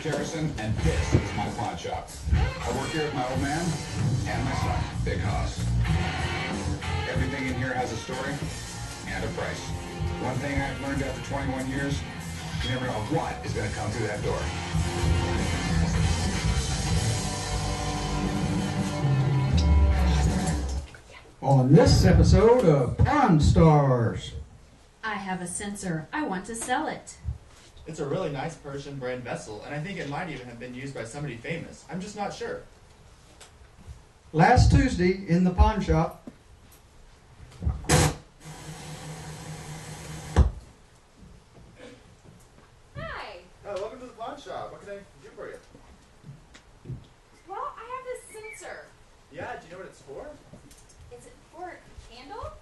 Eric Harrison, and this is my pawn shop. I work here with my old man and my son, Big Hoss. Everything in here has a story and a price. One thing I've learned after 21 years, you never know what is going to come through that door. On this episode of Pawn Stars. I have a censer. I want to sell it. It's a really nice Persian brand vessel, and I think it might even have been used by somebody famous. I'm just not sure. Last Tuesday in the pawn shop. Hi. Oh, welcome to the pawn shop. What can I do for you? Well, I have this censer. Yeah, do you know what it's for? Is it for a candle?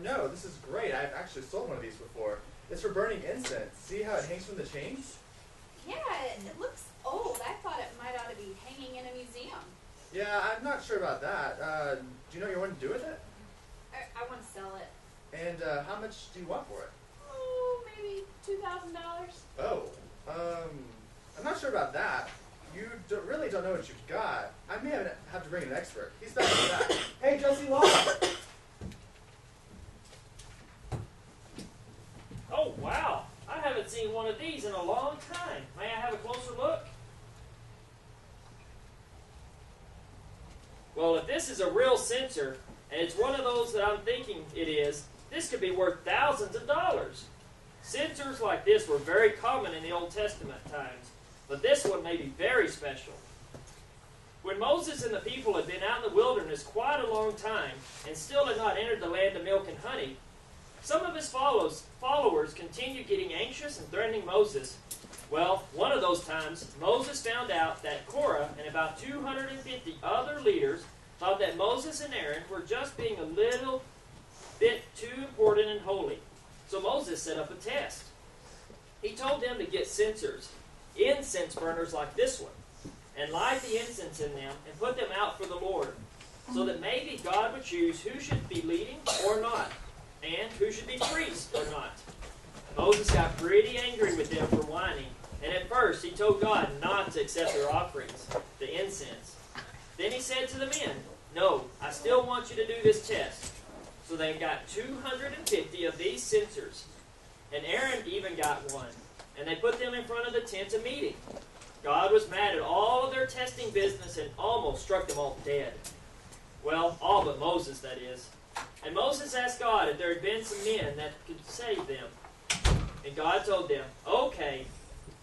No, this is great. I've actually sold one of these before. It's for burning incense. See how it hangs from the chains? Yeah, it looks old. I thought it might ought to be hanging in a museum. Yeah, I'm not sure about that. Do you know what you want to do with it? I want to sell it. And how much do you want for it? Oh, maybe $2,000. Oh, I'm not sure about that. You really don't know what you've got. I may have to bring in an expert. He's back in the back. Hey, Josie Law! Oh, wow. I haven't seen one of these in a long time. May I have a closer look? Well, if this is a real censer, and it's one of those that I'm thinking it is, this could be worth thousands of dollars. Censers like this were very common in the Old Testament times, but this one may be very special. When Moses and the people had been out in the wilderness quite a long time, and still had not entered the land of milk and honey, some of his followers continued getting anxious and threatening Moses. Well, one of those times, Moses found out that Korah and about 250 other leaders thought that Moses and Aaron were just being a little bit too important and holy. So Moses set up a test. He told them to get censers, incense burners like this one, and light the incense in them and put them out for the Lord, so that maybe God would choose who should be leading or not, and who should be priest or not. Moses got pretty angry with them for whining, and at first he told God not to accept their offerings, the incense. Then he said to the men, "No, I still want you to do this test." So they got 250 of these censers, and Aaron even got one, and they put them in front of the tent of meeting. God was mad at all of their testing business and almost struck them all dead. Well, all but Moses, that is. And Moses asked God if there had been some men that could save them. And God told them, "Okay,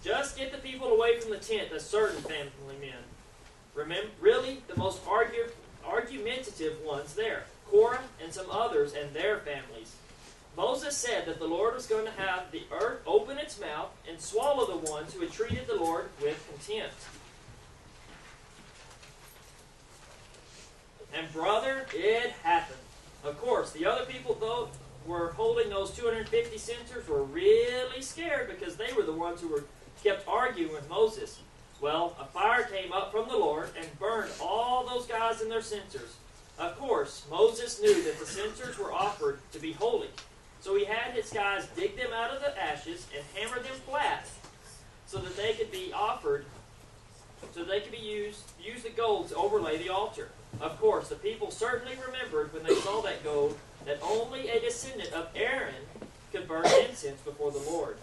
just get the people away from the tent, the certain family men. Remember, really, the most argumentative ones there, Korah and some others and their families." Moses said that the Lord was going to have the earth open its mouth and swallow the ones who had treated the Lord with contempt. And brother, it happened. Of course, the other people, though, were holding those 250 censers were really scared because they were the ones who kept arguing with Moses. Well, a fire came up from the Lord and burned all those guys and their censers. Of course, Moses knew that the censers were offered to be holy, so he had his guys dig them out of the ashes and hammer them flat so that they could be offered, so they could be use the gold to overlay the altar. Of course, the people certainly remembered when they saw that gold that only a descendant of Aaron could burn incense before the Lord.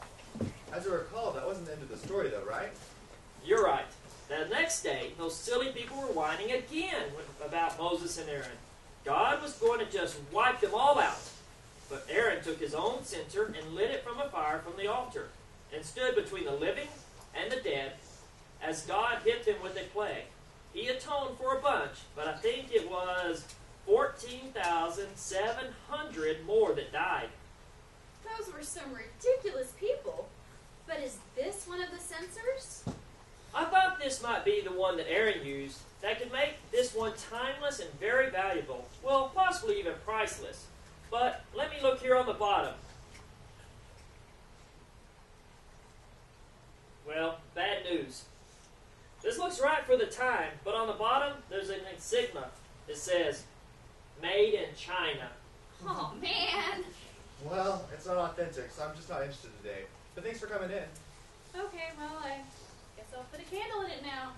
As I recall, that wasn't the end of the story, though, right? You're right. The next day, those silly people were whining again about Moses and Aaron. God was going to just wipe them all out. But Aaron took his own censer and lit it from a fire from the altar, and stood between the living and the dead, as God hit them with a plague. He atoned for a bunch, but I think it was 14,700 more that died. Those were some ridiculous people. But is this one of the censers? I thought this might be the one that Aaron used that could make this one timeless and very valuable. Well, possibly even priceless. But let me look here on the bottom. Well, bad news. This looks right for the time, but on the bottom there's an insignia. It says, "Made in China." Oh, man. Well, it's not authentic, so I'm just not interested today. But thanks for coming in. Okay, well, I guess myself put a candle in it now.